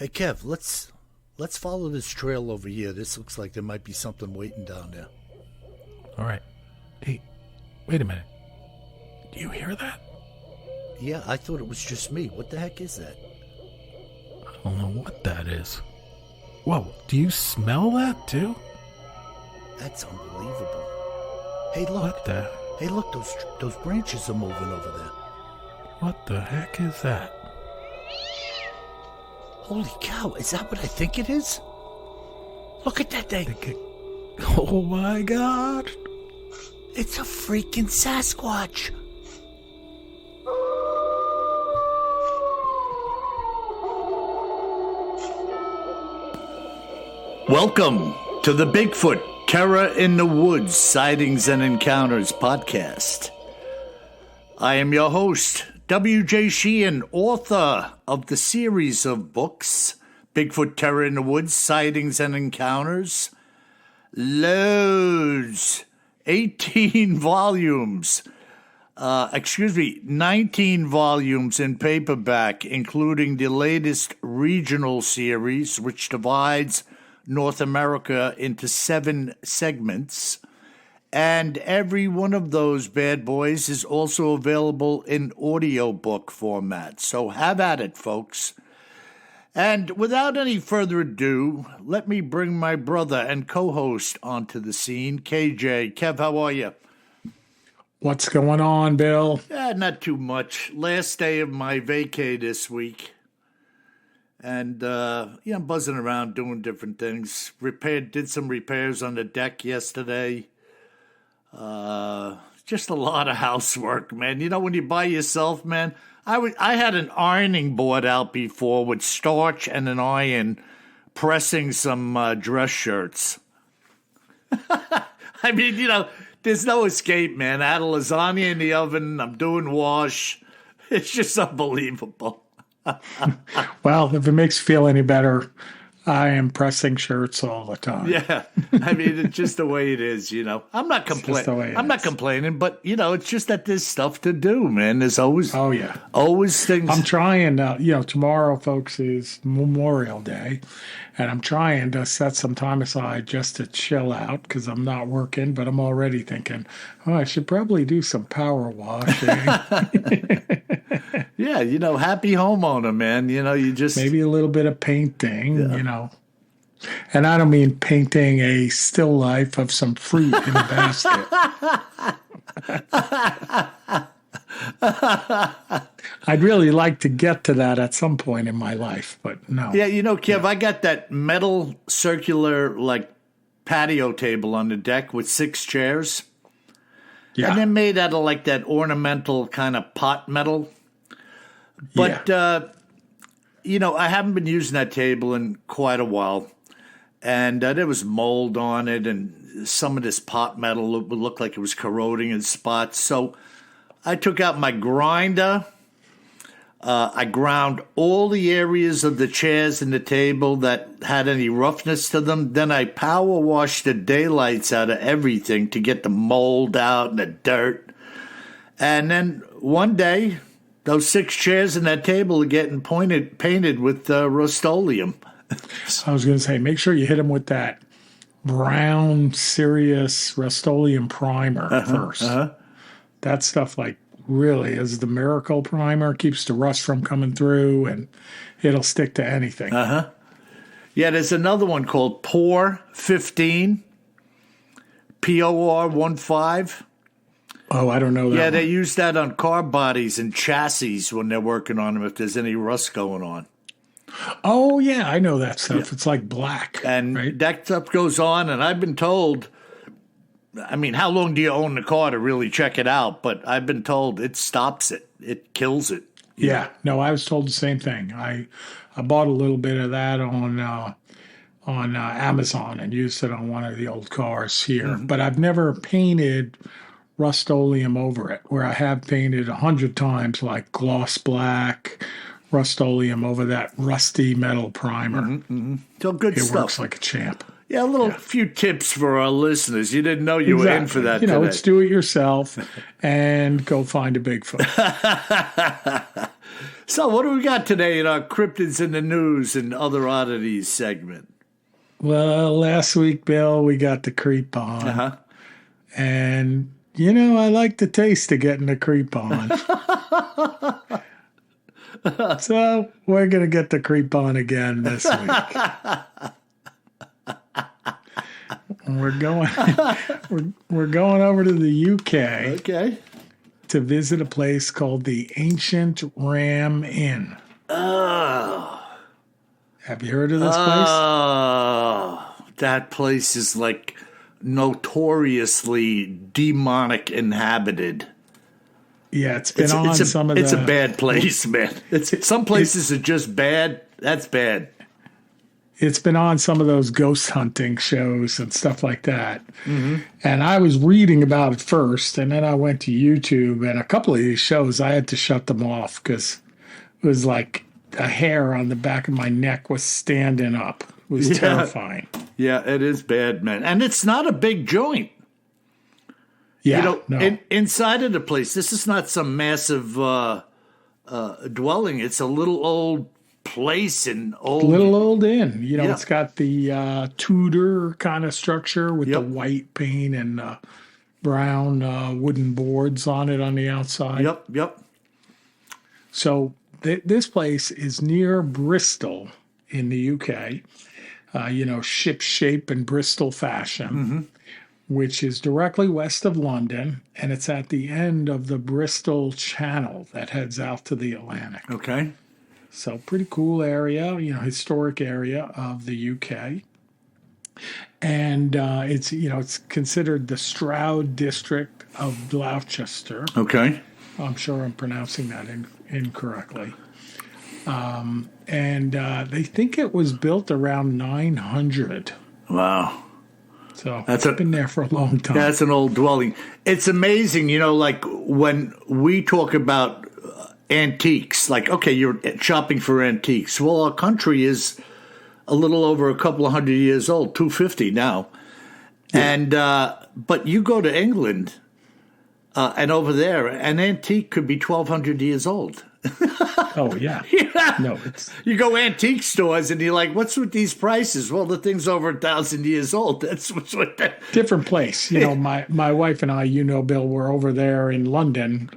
Hey Kev, let's follow this trail over here. This looks like there might be something waiting down there. All right. Hey, wait a minute. Do you hear that? Yeah, I thought it was just me. What the heck is that? I don't know what that is. Whoa, do you smell that too? That's unbelievable. Hey, look. What the? Hey, look, those branches are moving over there. What the heck is that? Holy cow, is that what I think it is? Look at that thing. Oh my God. It's a freaking Sasquatch. Welcome to the Bigfoot Terror in the Woods Sightings and Encounters podcast. I am your host, W.J. Sheehan, author of the series of books, Bigfoot Terror in the Woods Sightings and Encounters. Loads. 18 volumes. 19 volumes in paperback, including the latest regional series, which divides North America into 7 segments. And every one of those bad boys is also available in audiobook format. So have at it, folks. And without any further ado, let me bring my brother and co-host onto the scene, KJ. Kev, how are you? What's going on, Bill? Not too much. Last day of my vacay this week. And, I'm buzzing around doing different things. Did some repairs on the deck yesterday. Just a lot of housework, man. You know, when you by yourself, man, I had an ironing board out before with starch and an iron pressing some dress shirts. I mean, you know, there's no escape, man. I had a lasagna in the oven. I'm doing wash. It's just unbelievable. Well, if it makes you feel any better, I am pressing shirts all the time. Yeah, I mean, it's just the way it is, you know. I'm not complaining. I'm not complaining, but, you know, it's just that there's stuff to do, man. There's always, always things. I'm trying, tomorrow, folks, is Memorial Day, and I'm trying to set some time aside just to chill out because I'm not working, but I'm already thinking, I should probably do some power washing. Yeah, you know, happy homeowner, man. You know, you just... Maybe a little bit of painting, you know. And I don't mean painting a still life of some fruit in a basket. I'd really like to get to that at some point in my life, but no. Yeah, you know, Kev, I got that metal circular, patio table on the deck with 6 chairs. Yeah. And they're made out of, that ornamental kind of pot metal. But, I haven't been using that table in quite a while. And there was mold on it, and some of this pot metal would look like it was corroding in spots. So I took out my grinder. I ground all the areas of the chairs and the table that had any roughness to them. Then I power washed the daylights out of everything to get the mold out and the dirt. And then one day, those 6 chairs and that table are getting painted with Rust-Oleum. I was going to say, make sure you hit them with that brown, serious Rust-Oleum primer first. That stuff, really is the miracle primer. Keeps the rust from coming through, and it'll stick to anything. Yeah, there's another one called POR 15, POR 15. Oh, I don't know that. Yeah, one. They use that on car bodies and chassis when they're working on them if there's any rust going on. Oh, yeah, I know that stuff. Yeah. It's like black. And right? that stuff goes on, and I've been told, I mean, how long do you own the car to really check it out? But I've been told it stops it. It kills it. Yeah, no, I was told the same thing. I bought a little bit of that on Amazon and used it on one of the old cars here. Mm-hmm. But I've never painted Rust-Oleum over it, where I have painted 100 times, gloss black, Rust-Oleum over that rusty metal primer. Mm-hmm. So good stuff. It works like a champ. Yeah, few tips for our listeners. You didn't know you were in for that today. It's do it yourself and go find a Bigfoot. So, what do we got today in our Cryptids in the News and Other Oddities segment? Well, last week, Bill, we got the creep on. Uh-huh. And, I like the taste of getting the creep on. So we're going to get the creep on again this week. We're going we're going over to the UK. Okay. To visit a place called the Ancient Ram Inn. Oh. Have you heard of this place? Oh, that place is like notoriously demonic inhabited. Yeah, it's been on some of the... It's a bad place, man. Some places are just bad. That's bad. It's been on some of those ghost hunting shows and stuff like that. Mm-hmm. And I was reading about it first, and then I went to YouTube, and a couple of these shows, I had to shut them off because it was like a hair on the back of my neck was standing up. It was terrifying. Yeah, it is bad, man. And it's not a big joint. Yeah, no. Inside of the place, this is not some massive dwelling. It's a little old place and little old inn. It's got the Tudor kind of structure with the white paint and brown wooden boards on it on the outside. Yep. So this place is near Bristol in the UK, ship shape and Bristol fashion, which is directly west of London, and it's at the end of the Bristol Channel that heads out to the Atlantic. Okay. So pretty cool area, historic area of the UK. And it's considered the Stroud district of Gloucester. Okay. I'm sure I'm pronouncing that incorrectly. And they think it was built around 900. Wow. So it's been there for a long time. That's an old dwelling. It's amazing, like when we talk about antiques, like, okay, you're shopping for antiques. Well, our country is a little over a couple of 100 years old, 250 now. Yeah. And but you go to England and over there, an antique could be 1,200 years old. Oh, yeah. No, you go antique stores and you're like, what's with these prices? Well, the thing's over 1,000 years old. That's what's with that. Different place. My wife and I, Bill, were over there in London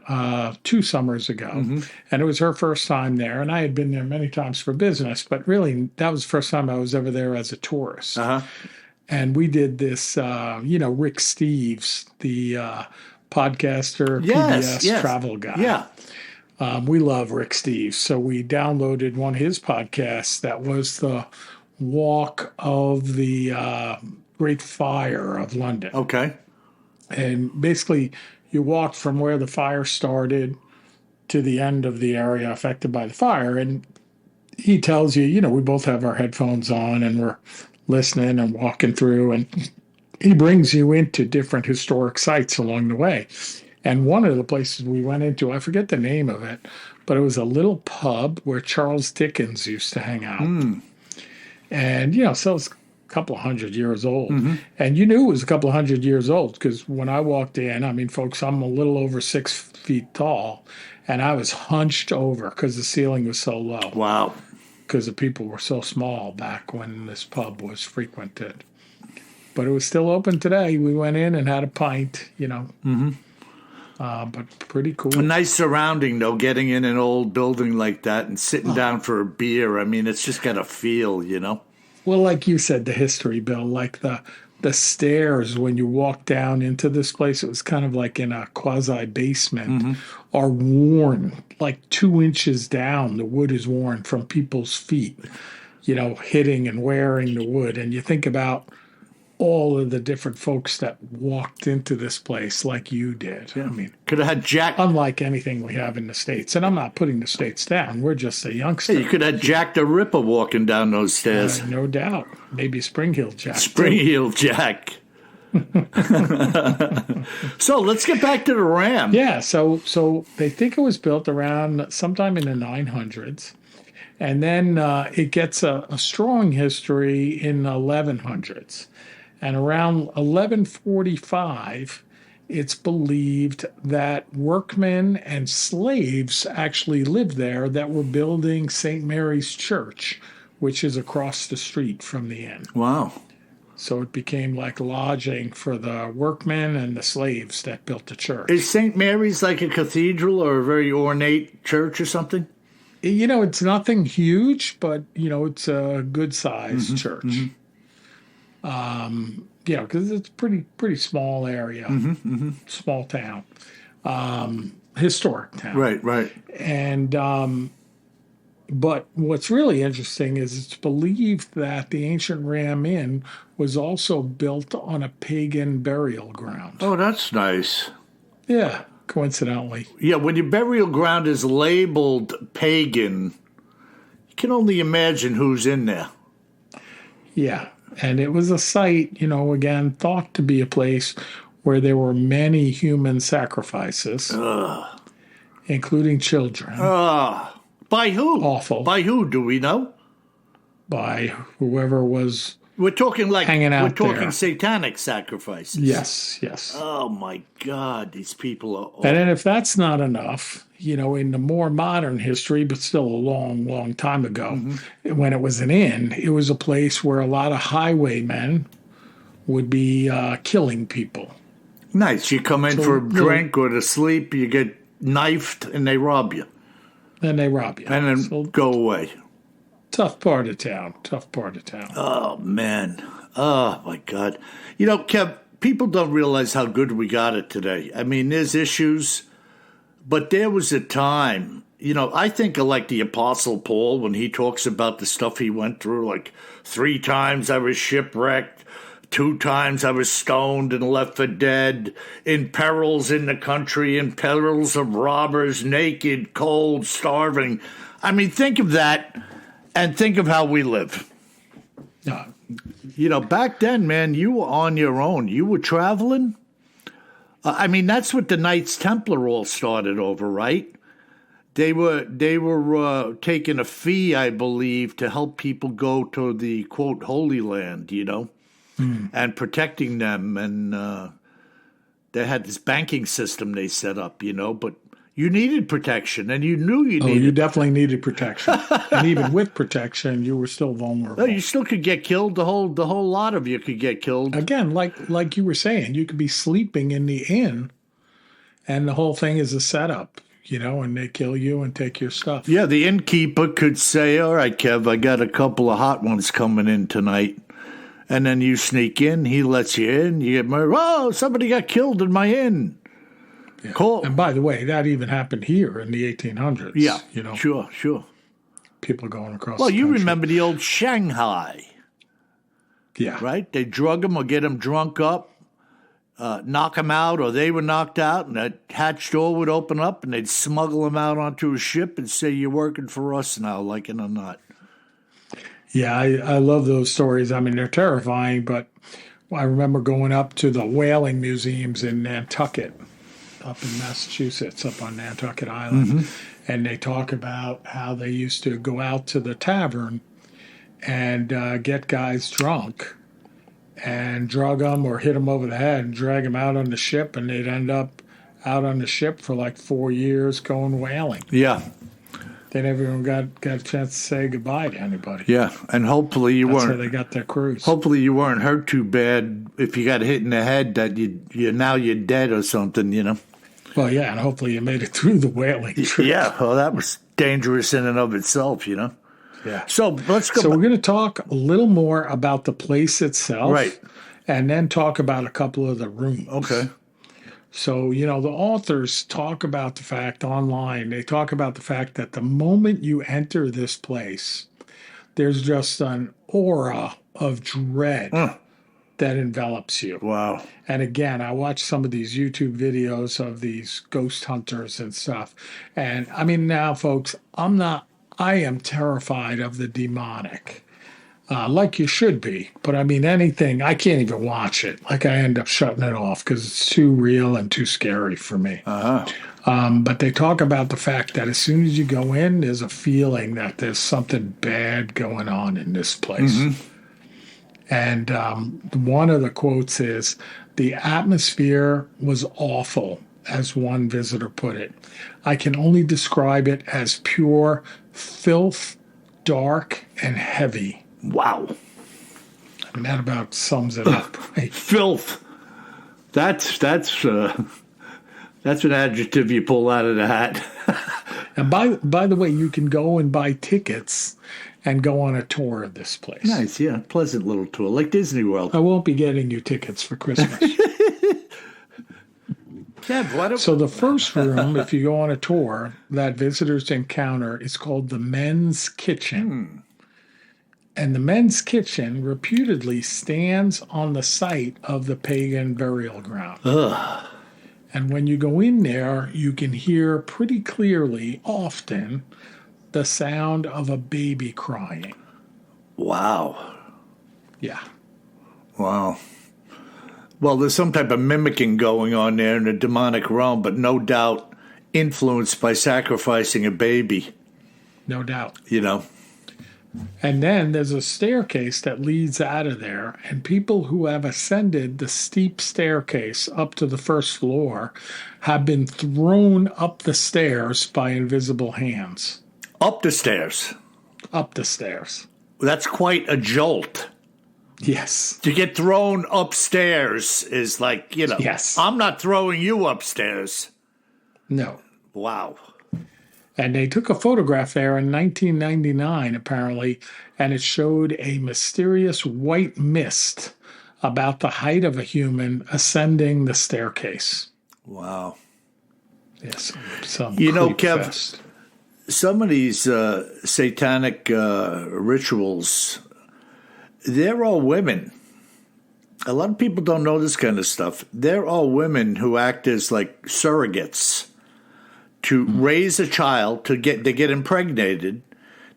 2 summers ago. Mm-hmm. And it was her first time there. And I had been there many times for business. But really, that was the first time I was ever there as a tourist. Uh-huh. And we did this, Rick Steves, the podcaster, PBS travel guy. Yeah. We love Rick Steves, so we downloaded one of his podcasts that was the walk of the Great Fire of London. Okay. And basically, you walked from where the fire started to the end of the area affected by the fire. And he tells you, we both have our headphones on and we're listening and walking through. And he brings you into different historic sites along the way. And one of the places we went into, I forget the name of it, but it was a little pub where Charles Dickens used to hang out. Mm. And, so it's a couple of 100 years old. Mm-hmm. And you knew it was a couple of 100 years old because when I walked in, folks, I'm a little over 6 feet tall, and I was hunched over because the ceiling was so low. Wow. Because the people were so small back when this pub was frequented. But it was still open today. We went in and had a pint, Mm-hmm. But pretty cool. A nice surrounding, though, getting in an old building like that and sitting down for a beer. It's just got a feel, Well, like you said, the history, Bill, like the stairs when you walk down into this place, it was kind of like in a quasi-basement, are worn like 2 inches down. The wood is worn from people's feet, hitting and wearing the wood. And you think about all of the different folks that walked into this place like you did. Yeah. Could have had Jack. Unlike anything we have in the States. And I'm not putting the States down. We're just a youngster. Hey, you could have Jack the Ripper walking down those stairs. No doubt. Maybe Spring-Heel Jack. Spring-Heel Jack. So let's get back to the Ram. Yeah, so they think it was built around sometime in the 900s. And then it gets a strong history in the 1100s. And around 1145, it's believed that workmen and slaves actually lived there that were building St. Mary's Church, which is across the street from the inn. Wow. So it became like lodging for the workmen and the slaves that built the church. Is St. Mary's like a cathedral or a very ornate church or something? It's nothing huge, but, it's a good-sized church. Because it's pretty small area, small town, historic town. Right. And but what's really interesting is it's believed that the ancient Ram Inn was also built on a pagan burial ground. Oh, that's nice. Yeah, coincidentally. Yeah, when your burial ground is labeled pagan, you can only imagine who's in there. Yeah. And it was a site, again, thought to be a place where there were many human sacrifices, including children. By who? Awful. By who, do we know? By whoever was We're talking like hanging out we're talking there. Satanic sacrifices. Yes. Oh my God, these people are And then if that's not enough, in the more modern history, but still a long, long time ago, when it was an inn, it was a place where a lot of highwaymen would be killing people. nice. You come in for a drink or to sleep, you get knifed, and they rob you. And they rob you. And then go away. Tough part of town. Oh, man. Oh, my God. Kev, people don't realize how good we got it today. I mean, there's issues, but there was a time, I think of like the Apostle Paul when he talks about the stuff he went through, like 3 times I was shipwrecked, 2 times I was stoned and left for dead, in perils in the country, in perils of robbers, naked, cold, starving. I mean, think of that and think of how we live. Back then, man, you were on your own. You were traveling. I mean, that's what the Knights Templar all started over, right? They were taking a fee, I believe, to help people go to the, quote, Holy Land, and protecting them. And they had this banking system they set up, but you needed protection, and you knew you needed. You definitely needed protection, and even with protection, you were still vulnerable. No, you still could get killed. The whole lot of you could get killed. Again, like you were saying, you could be sleeping in the inn, and the whole thing is a setup, and they kill you and take your stuff. Yeah, the innkeeper could say, "All right, Kev, I got a couple of hot ones coming in tonight," and then you sneak in. He lets you in. You get murdered. Oh, somebody got killed in my inn. Yeah. Cool. And by the way, that even happened here in the 1800s. Yeah, sure. People going across. Well, the you country. remember the old Shanghai, yeah, right? They drug them or get them drunk up, knock them out, or they were knocked out, and that hatch door would open up, and they'd smuggle them out onto a ship and say, "You're working for us now, like it or not." Yeah, I love those stories. I mean, they're terrifying, but I remember going up to the whaling museums in Nantucket, up in Massachusetts, up on Nantucket Island, and they talk about how they used to go out to the tavern and get guys drunk and drug them or hit them over the head and drag them out on the ship, and they'd end up out on the ship for like 4 years going whaling. Yeah. They never even got a chance to say goodbye to anybody. Yeah, and hopefully you That's weren't. how they got their cruise. Hopefully you weren't hurt too bad if you got hit in the head that you're dead or something. Well, yeah, and hopefully you made it through the whaling trip. Yeah, well, that was dangerous in and of itself. Yeah. So let's go. So we're going to talk a little more about the place itself, Right. And then talk about a couple of the rooms. Okay. So, the authors talk about the fact online, they talk about the fact that the moment you enter this place, there's just an aura of dread that envelops you. Wow. And again, I watched some of these YouTube videos of these ghost hunters and stuff. And I mean, now, folks, I am terrified of the demonic. Like you should be. But I mean, anything, I can't even watch it. Like I end up shutting it off because it's too real and too scary for me. But they talk about the fact that as soon as you go in, there's a feeling that there's something bad going on in this place. And one of the quotes is, "The atmosphere was awful," as one visitor put it. "I can only describe it as pure filth, dark, and heavy." Wow. And that about sums it up. Right? Filth. That's an adjective you pull out of the hat. And by the way, you can go and buy tickets and go on a tour of this place. Nice, yeah. Pleasant little tour, like Disney World. I won't be getting you tickets for Christmas. Kev, So the first room, if you go on a tour, that visitors encounter is called the men's kitchen. And the men's kitchen reputedly stands on the site of the pagan burial ground. Ugh. And when you go in there, you can hear pretty clearly, often, the sound of a baby crying. Wow. Yeah. Wow. Well, there's some type of mimicking going on there in the demonic realm, but no doubt influenced by sacrificing a baby. No doubt. You know. And then there's a staircase that leads out of there, and people who have ascended the steep staircase up to the first floor have been thrown up the stairs by invisible hands. Up the stairs. Up the stairs. That's quite a jolt. Yes. To get thrown upstairs is like, you know, yes. I'm not throwing you upstairs. No. Wow. And they took a photograph there in 1999, apparently, and it showed a mysterious white mist about the height of a human ascending the staircase. Wow. Yes. Some you know, creep Kev, fest. Some of these satanic rituals, they're all women. A lot of people don't know this kind of stuff. They're all women who act as like surrogates to raise a child. They get impregnated.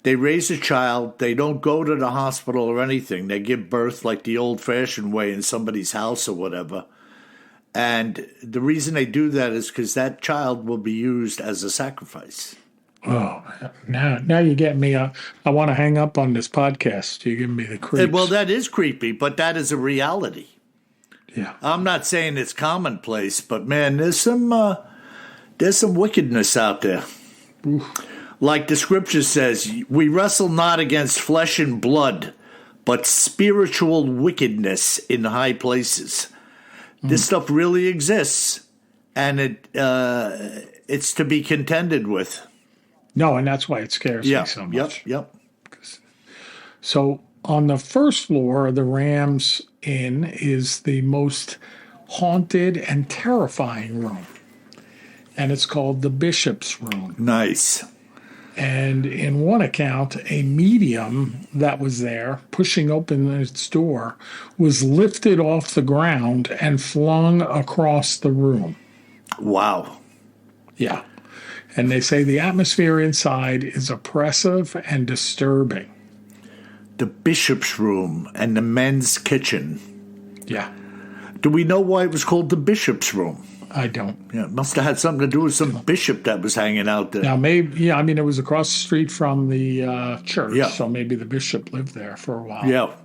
They raise a child. They don't go to the hospital or anything. They give birth like the old-fashioned way in somebody's house or whatever. And the reason they do that is because that child will be used as a sacrifice. Oh, now you get me. I want to hang up on this podcast. You're giving me the creeps. Well, that is creepy, but that is a reality. Yeah. I'm not saying it's commonplace, but man, there's some wickedness out there. Oof. Like the scripture says, we wrestle not against flesh and blood, but spiritual wickedness in high places. This stuff really exists, and it's to be contended with. No, and that's why it scares me so much. Yep. So on the first floor of the Rams Inn is the most haunted and terrifying room. And it's called the Bishop's Room. Nice. And in one account, a medium that was there, pushing open its door, was lifted off the ground and flung across the room. Wow. Yeah. And they say the atmosphere inside is oppressive and disturbing. The Bishop's Room and the men's kitchen. Yeah. Do we know why it was called the Bishop's Room? I don't. Yeah, it must have had something to do with some bishop that was hanging out there. Now, maybe, yeah, I mean, it was across the street from the church, Yeah. so maybe the bishop lived there for a while. Yeah.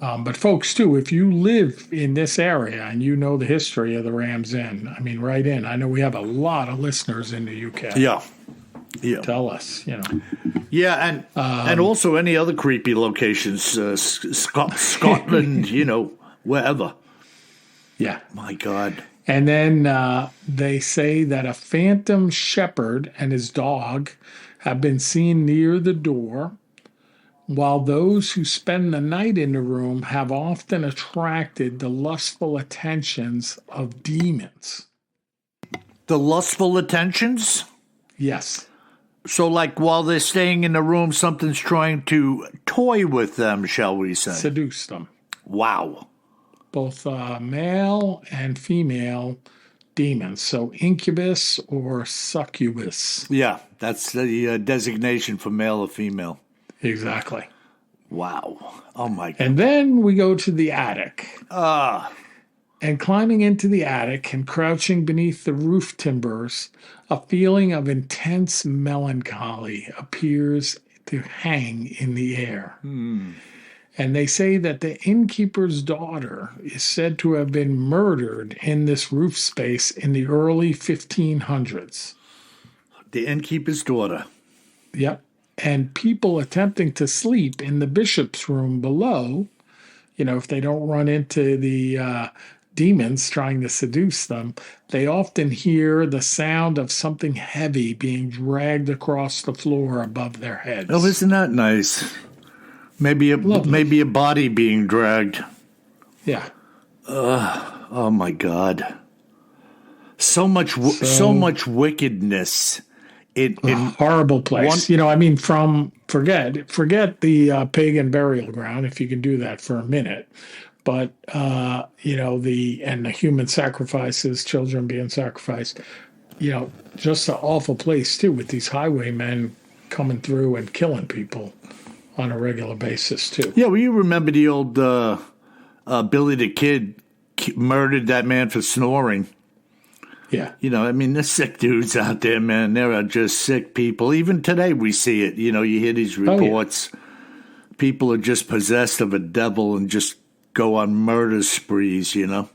But folks, too, if you live in this area and you know the history of the Rams Inn, I mean, write in. I know we have a lot of listeners in the UK. Yeah. Tell us, Yeah, and also any other creepy locations, Scotland, wherever. Yeah. My God. And then they say that a phantom shepherd and his dog have been seen near the door, while those who spend the night in the room have often attracted the lustful attentions of demons. The lustful attentions? Yes. So, like, while they're staying in the room, something's trying to toy with them, shall we say? Seduce them. Wow. Both male and female demons. So incubus or succubus. Yeah, that's the designation for male or female. Exactly. Wow. Oh, my God. And then we go to the attic. And climbing into the attic and crouching beneath the roof timbers, a feeling of intense melancholy appears to hang in the air. And they say that the innkeeper's daughter is said to have been murdered in this roof space in the early 1500s. The innkeeper's daughter. Yep. And people attempting to sleep in the bishop's room below, if they don't run into the demons trying to seduce them, they often hear the sound of something heavy being dragged across the floor above their heads. Oh, isn't that nice? Maybe a body being dragged. Yeah. Oh my God. So much wickedness. In horrible place. Forget the pagan burial ground, if you can do that for a minute. But the human sacrifices, children being sacrificed, just an awful place too, with these highwaymen coming through and killing people on a regular basis too. Yeah, well, you remember the old Billy the Kid murdered that man for snoring. Yeah. There's sick dudes out there, man. There are just sick people. Even today we see it. You hear these reports. Oh, yeah. People are just possessed of a devil and just go on murder sprees, Yeah.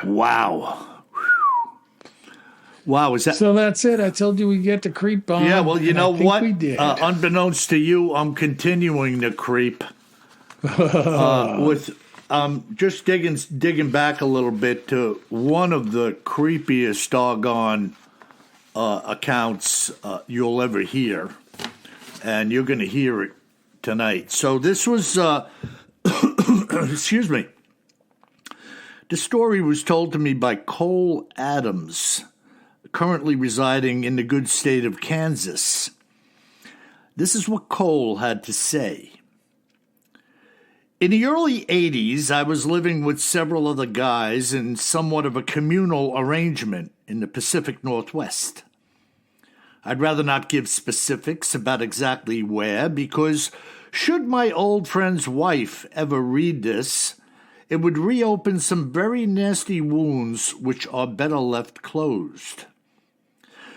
Wow. Wow, is that... So that's it. I told you we get to creep on. Yeah, well, you know what? We did. Unbeknownst to you, I'm continuing to creep. With... just digging back a little bit to one of the creepiest doggone accounts you'll ever hear, and you're going to hear it tonight. So this was, excuse me, the story was told to me by Cole Adams, currently residing in the good state of Kansas. This is what Cole had to say. In the early 80s, I was living with several other guys in somewhat of a communal arrangement in the Pacific Northwest. I'd rather not give specifics about exactly where, because should my old friend's wife ever read this, it would reopen some very nasty wounds which are better left closed.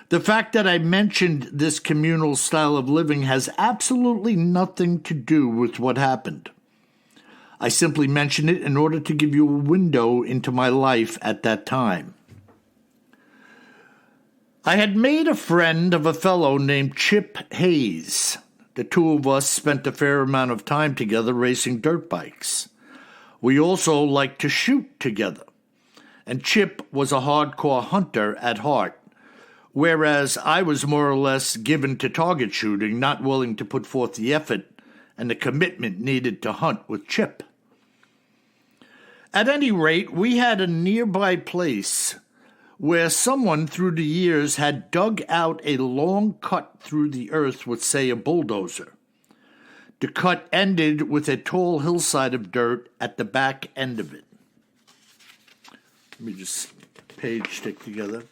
The fact that I mentioned this communal style of living has absolutely nothing to do with what happened. I simply mention it in order to give you a window into my life at that time. I had made a friend of a fellow named Chip Hayes. The two of us spent a fair amount of time together racing dirt bikes. We also liked to shoot together, and Chip was a hardcore hunter at heart, whereas I was more or less given to target shooting, not willing to put forth the effort and the commitment needed to hunt with Chip. At any rate, we had a nearby place where someone through the years had dug out a long cut through the earth with, say, a bulldozer. The cut ended with a tall hillside of dirt at the back end of it. Let me just page stick together.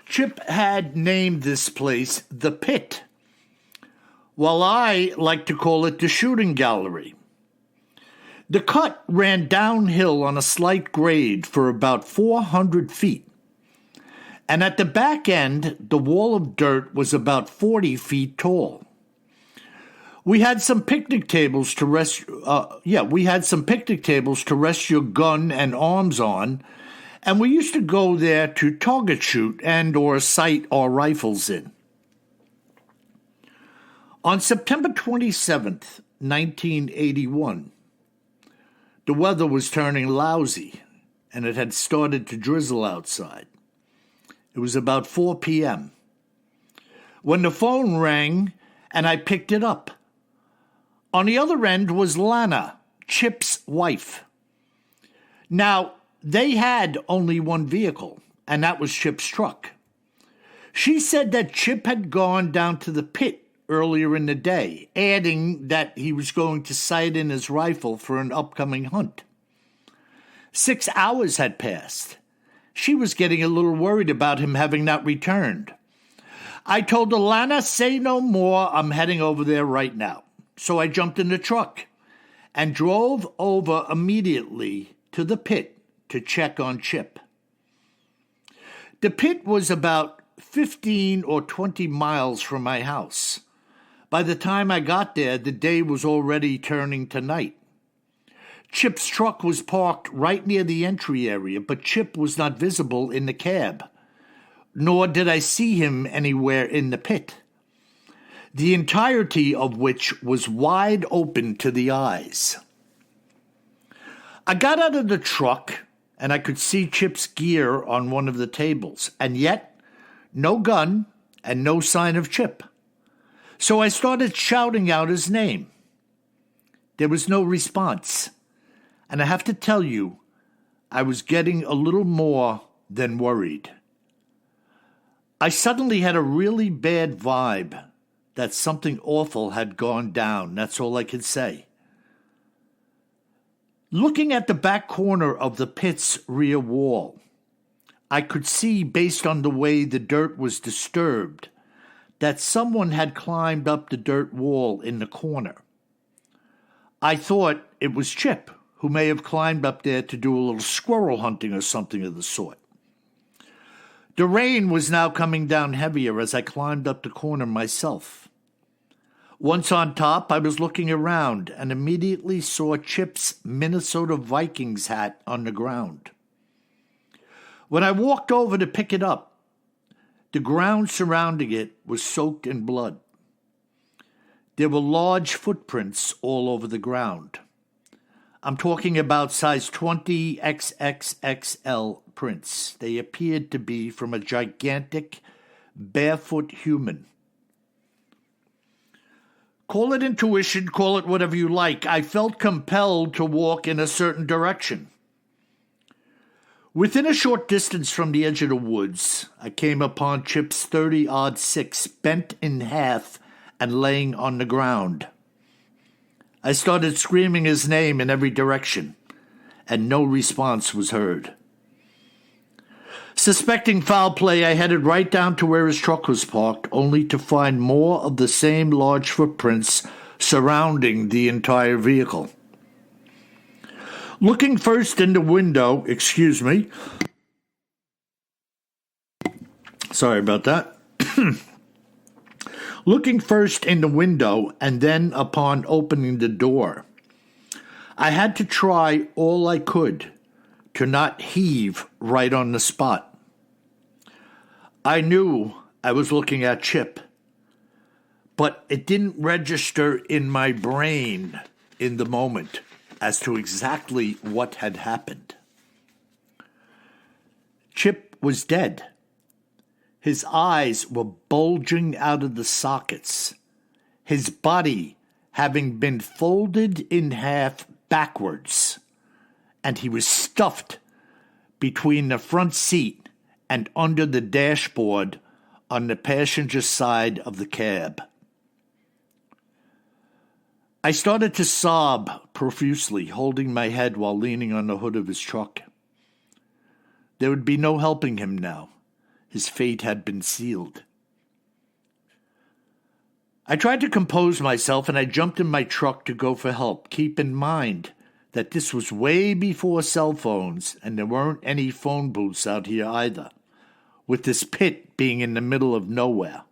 Chip had named this place the Pit, while I like to call it the Shooting Gallery. The cut ran downhill on a slight grade for about 400 feet, and at the back end, the wall of dirt was about 40 feet tall. We had some picnic tables to rest. We had some picnic tables to rest your gun and arms on, and we used to go there to target shoot and or sight our rifles in. On September 27th, 1981, the weather was turning lousy, and it had started to drizzle outside. It was about 4 p.m. when the phone rang, and I picked it up. On the other end was Lana, Chip's wife. Now, they had only one vehicle, and that was Chip's truck. She said that Chip had gone down to the pit earlier in the day, adding that he was going to sight in his rifle for an upcoming hunt. 6 hours had passed. She was getting a little worried about him having not returned. I told her, Lana, say no more, I'm heading over there right now. So I jumped in the truck and drove over immediately to the pit to check on Chip. The pit was about 15 or 20 miles from my house. By the time I got there, the day was already turning to night. Chip's truck was parked right near the entry area, but Chip was not visible in the cab, nor did I see him anywhere in the pit, the entirety of which was wide open to the eyes. I got out of the truck, and I could see Chip's gear on one of the tables, and yet no gun and no sign of Chip. So I started shouting out his name. There was no response, and I have to tell you, I was getting a little more than worried. I suddenly had a really bad vibe that something awful had gone down. That's all I could say. Looking at the back corner of the pit's rear wall, I could see, based on the way the dirt was disturbed, that someone had climbed up the dirt wall in the corner. I thought it was Chip, who may have climbed up there to do a little squirrel hunting or something of the sort. The rain was now coming down heavier as I climbed up the corner myself. Once on top, I was looking around and immediately saw Chip's Minnesota Vikings hat on the ground. When I walked over to pick it up, the ground surrounding it was soaked in blood. There were large footprints all over the ground. I'm talking about size 20 XXXL prints. They appeared to be from a gigantic, barefoot human. Call it intuition, call it whatever you like. I felt compelled to walk in a certain direction. Within a short distance from the edge of the woods, I came upon Chip's 30-06 bent in half and laying on the ground. I started screaming his name in every direction, and no response was heard. Suspecting foul play, I headed right down to where his truck was parked, only to find more of the same large footprints surrounding the entire vehicle. Looking first in the window, sorry about that. Looking first in the window and then upon opening the door, I had to try all I could to not heave right on the spot. I knew I was looking at Chip, but it didn't register in my brain in the moment as to exactly what had happened. Chip was dead. His eyes were bulging out of the sockets, his body having been folded in half backwards, and he was stuffed between the front seat and under the dashboard on the passenger side of the cab. I started to sob profusely, holding my head while leaning on the hood of his truck. There would be no helping him now. His fate had been sealed. I tried to compose myself, and I jumped in my truck to go for help. Keep in mind that this was way before cell phones, and there weren't any phone booths out here either, with this pit being in the middle of nowhere.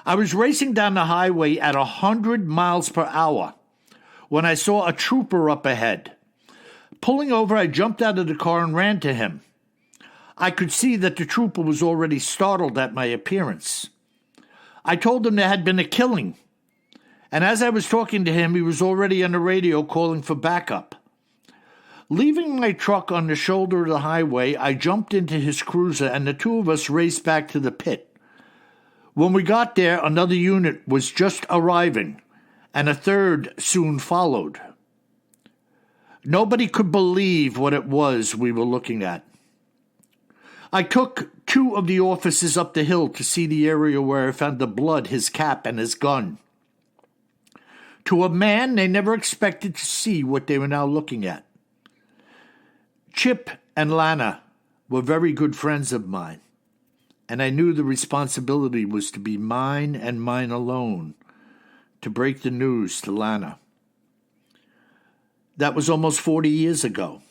I was racing down the highway at 100 miles per hour when I saw a trooper up ahead. Pulling over, I jumped out of the car and ran to him. I could see that the trooper was already startled at my appearance. I told him there had been a killing, and as I was talking to him, he was already on the radio calling for backup. Leaving my truck on the shoulder of the highway, I jumped into his cruiser, and the two of us raced back to the pit. When we got there, another unit was just arriving, and a third soon followed. Nobody could believe what it was we were looking at. I took two of the officers up the hill to see the area where I found the blood, his cap, and his gun. To a man, they never expected to see what they were now looking at. Chip and Lana were very good friends of mine, and I knew the responsibility was to be mine and mine alone to break the news to Lana. That was almost 40 years ago.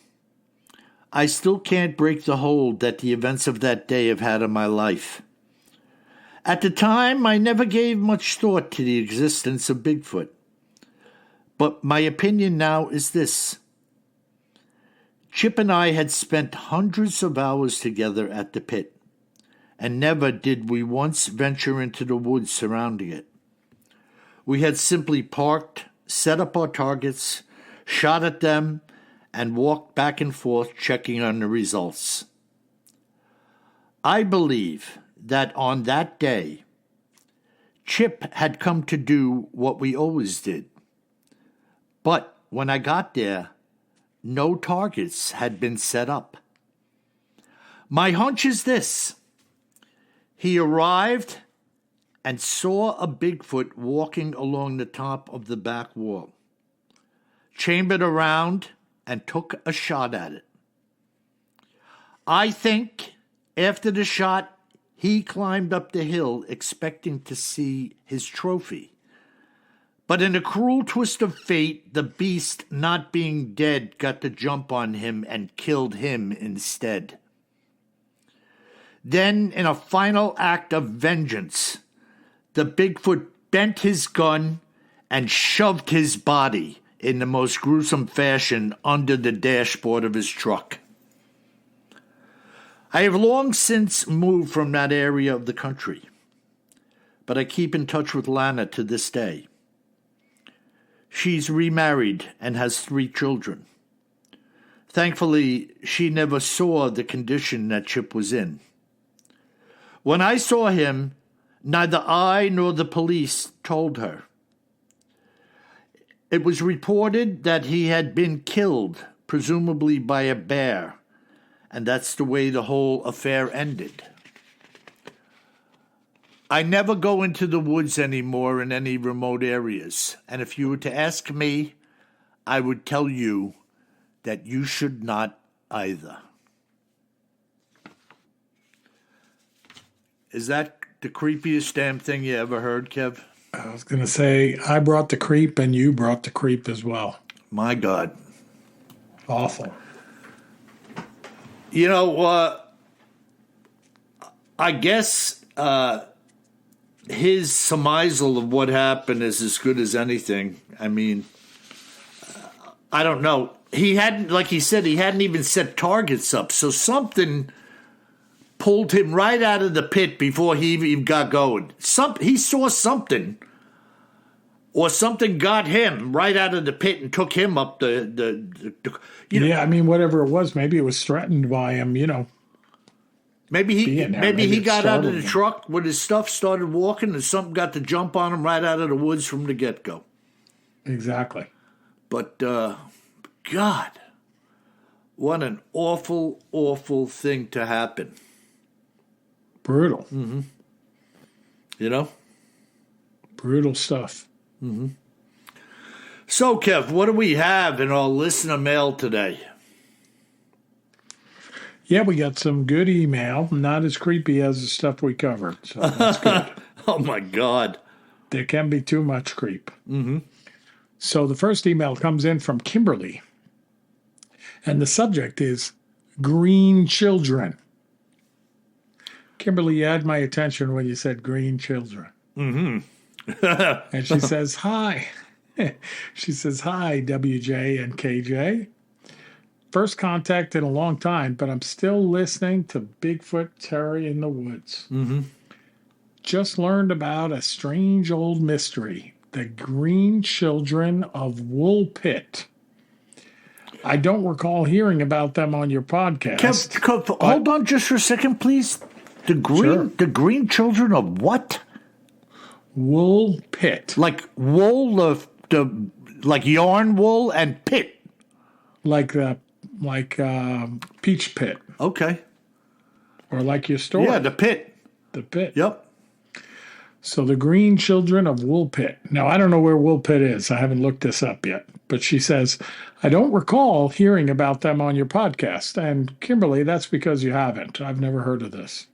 I still can't break the hold that the events of that day have had on my life. At the time, I never gave much thought to the existence of Bigfoot. But my opinion now is this. Chip and I had spent hundreds of hours together at the pit, and never did we once venture into the woods surrounding it. We had simply parked, set up our targets, shot at them, and walked back and forth checking on the results. I believe that on that day, Chip had come to do what we always did. But when I got there, no targets had been set up. My hunch is this. He arrived and saw a Bigfoot walking along the top of the back wall, chambered around, and took a shot at it. I think after the shot, he climbed up the hill expecting to see his trophy. But in a cruel twist of fate, the beast, not being dead, got the jump on him and killed him instead. Then, in a final act of vengeance, the Bigfoot bent his gun and shoved his body in the most gruesome fashion under the dashboard of his truck. I have long since moved from that area of the country, but I keep in touch with Lana to this day. She's remarried and has 3 children. Thankfully, she never saw the condition that Chip was in. When I saw him, neither I nor the police told her. It was reported that he had been killed, presumably by a bear, and that's the way the whole affair ended. I never go into the woods anymore in any remote areas, and if you were to ask me, I would tell you that you should not either. Is that the creepiest damn thing you ever heard, Kev? I was going to say, I brought the creep and you brought the creep as well. My God. Awful. You know, I guess his surmisal of what happened is as good as anything. I mean, I don't know. He hadn't, like he said, he hadn't even set targets up. So something pulled him right out of the pit before he even got going. He saw something, or something got him right out of the pit and took him up the yeah, I mean, whatever it was, maybe it was threatened by him, you know. Maybe he got out of the truck with his stuff, started walking, and something got the jump on him right out of the woods from the get-go. Exactly. But, God, what an awful, awful thing to happen. Brutal. Mm-hmm. You know? Brutal stuff. Mm-hmm. So, Kev, what do we have in our listener mail today? Yeah, we got some good email. Not as creepy as the stuff we covered. So that's good. Oh, my God. There can be too much creep. Mm-hmm. So the first email comes in from Kimberly. And the subject is green children. Kimberly, you had my attention when you said green children. Mm-hmm. And she says, hi. She says, hi, WJ and KJ. First contact in a long time, but I'm still listening to Bigfoot Terry in the Woods. Mm-hmm. Just learned about a strange old mystery, the green children of Woolpit. I don't recall hearing about them on your podcast. Kev, hold on just for a second, please. The green children of what? Woolpit. Like wool, like yarn wool and pit. Like peach pit. Okay. Or like your store. Yeah, the pit. The pit. Yep. So the green children of Woolpit. Now, I don't know where Woolpit is. I haven't looked this up yet. But she says, I don't recall hearing about them on your podcast. And Kimberly, that's because you haven't. I've never heard of this.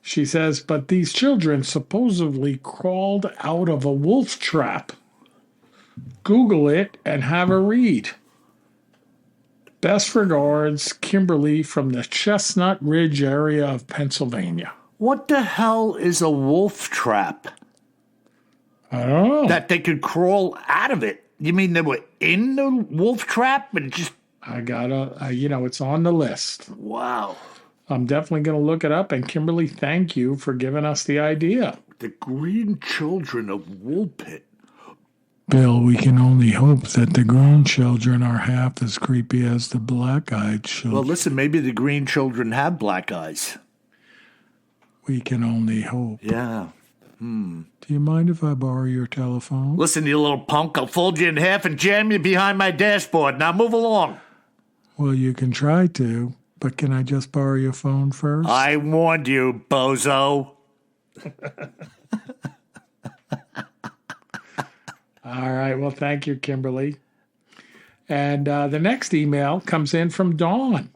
She says, but these children supposedly crawled out of a wolf trap. Google it and have a read. Best regards, Kimberly from the Chestnut Ridge area of Pennsylvania. What the hell is a wolf trap? I don't know. That they could crawl out of it. You mean they were in the wolf trap and just... I gotta, it's on the list. Wow. I'm definitely going to look it up. And Kimberly, thank you for giving us the idea. The Green Children of Woolpit. Bill, we can only hope that the grown children are half as creepy as the black-eyed children. Well, listen, maybe the Green Children have black eyes. We can only hope. Yeah. Do you mind if I borrow your telephone? Listen, you little punk, I'll fold you in half and jam you behind my dashboard. Now move along. Well, you can try to, but can I just borrow your phone first? I warned you, bozo. All right. Well, thank you, Kimberly. And the next email comes in from Dawn.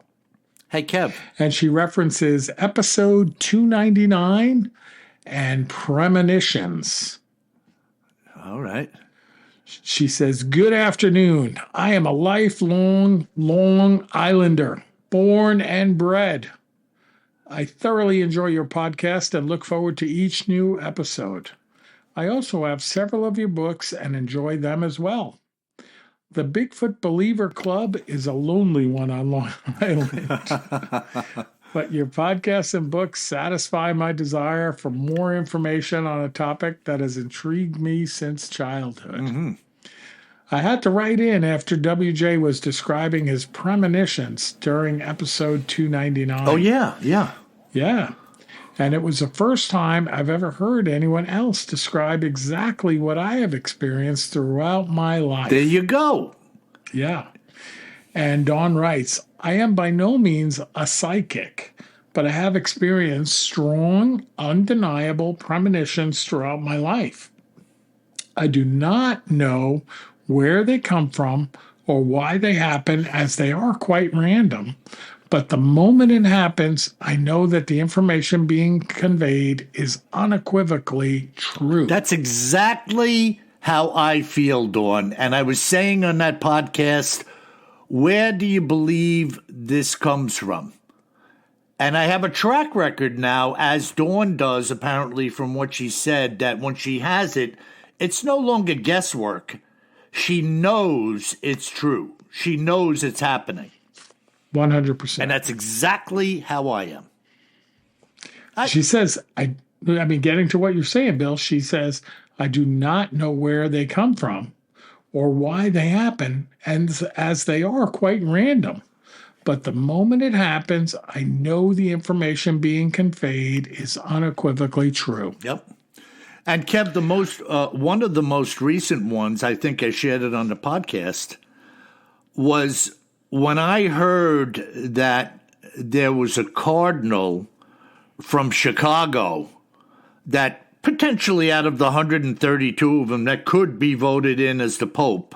Hey, Kev. And she references episode 299 and premonitions. All right. She says, good afternoon. I am a lifelong Long Islander, born and bred. I thoroughly enjoy your podcast and look forward to each new episode. I also have several of your books and enjoy them as well. The Bigfoot Believer Club is a lonely one on Long Island. But your podcasts and books satisfy my desire for more information on a topic that has intrigued me since childhood. Mm-hmm. I had to write in after WJ was describing his premonitions during episode 299. Oh, yeah. Yeah. And it was the first time I've ever heard anyone else describe exactly what I have experienced throughout my life. There you go. Yeah. And Dawn writes, I am by no means a psychic, but I have experienced strong, undeniable premonitions throughout my life. I do not know where they come from or why they happen, as they are quite random. But the moment it happens, I know that the information being conveyed is unequivocally true. That's exactly how I feel, Dawn. And I was saying on that podcast, where do you believe this comes from? And I have a track record now, as Dawn does, apparently, from what she said, that when she has it, it's no longer guesswork. She knows it's true. She knows it's happening. 100%. And that's exactly how I am. She says, I mean, getting to what you're saying, Bill, she says, I do not know where they come from or why they happen, and as they are quite random. But the moment it happens, I know the information being conveyed is unequivocally true. Yep. And Kev, one of the most recent ones, I think I shared it on the podcast, was when I heard that there was a cardinal from Chicago that potentially out of the 132 of them that could be voted in as the Pope,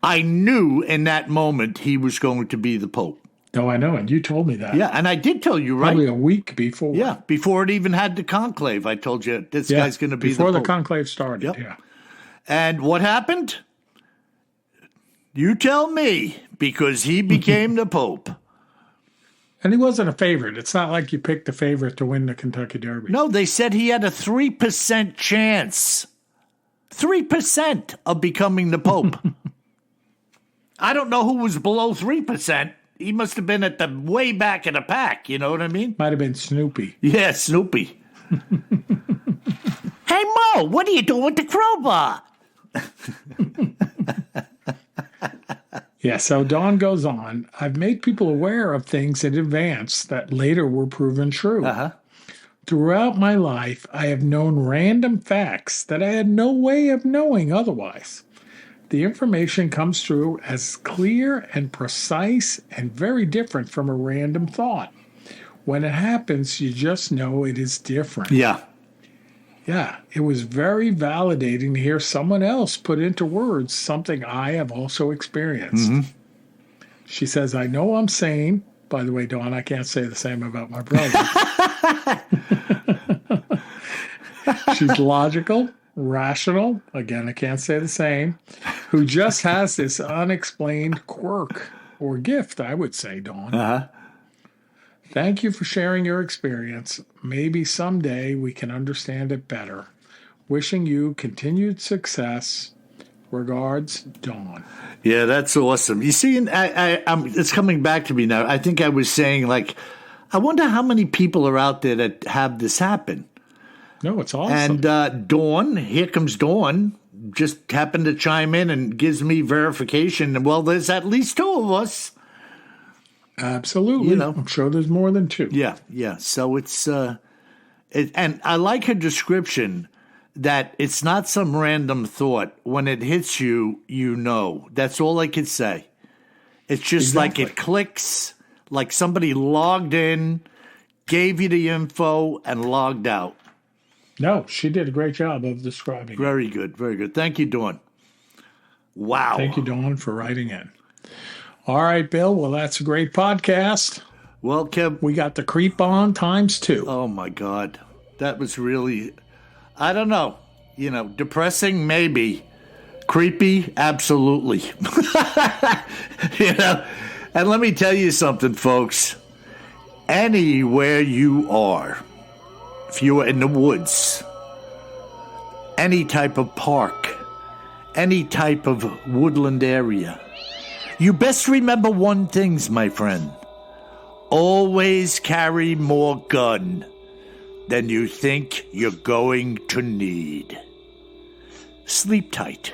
I knew in that moment he was going to be the Pope. Oh, I know, and you told me that. Yeah, and I did tell you, right? Probably a week before. Yeah, before it even had the conclave, I told you this guy's going to be the Pope. Before the conclave started, Yep. Yeah. And what happened? You tell me, because he became the Pope. And he wasn't a favorite. It's not like you picked a favorite to win the Kentucky Derby. No, they said he had a 3% chance. 3% of becoming the Pope. I don't know who was below 3%. He must have been at the way back of the pack. You know what I mean? Might have been Snoopy. Yeah, Snoopy. Hey, Mo, what are you doing with the crowbar? Yeah, so Dawn goes on. I've made people aware of things in advance that later were proven true. Uh-huh. Throughout my life, I have known random facts that I had no way of knowing otherwise. The information comes through as clear and precise and very different from a random thought. When it happens, you just know it is different. Yeah. Yeah, it was very validating to hear someone else put into words something I have also experienced. Mm-hmm. She says, I know I'm sane. By the way, Dawn, I can't say the same about my brother. She's logical, rational. Again, I can't say the same. Who just has this unexplained quirk or gift, I would say, Dawn. Uh-huh. Thank you for sharing your experience. Maybe someday we can understand it better. Wishing you continued success, Regards, Dawn. Yeah, that's awesome. You see, it's coming back to me now. I think I was saying, like, I wonder how many people are out there that have this happen. No, it's awesome. And Dawn, here comes Dawn, just happened to chime in and gives me verification. Well, there's at least two of us. Absolutely. You know, I'm sure there's more than two. Yeah, yeah. So it's, and I like her description that it's not some random thought. When it hits you, you know. That's all I could say. It's just like it clicks, like somebody logged in, gave you the info, and logged out. No, she did a great job of describing Very good, very good. Thank you, Dawn. Wow. Thank you, Dawn, for writing in. All right, Bill. Well, that's a great podcast. Well, Kev. We got the creep on ×2. Oh, my God. That was really, I don't know. You know, depressing, maybe. Creepy, absolutely. You know, and let me tell you something, folks. Anywhere you are, if you are in the woods, any type of park, any type of woodland area, you best remember one thing, my friend. Always carry more gun than you think you're going to need. Sleep tight.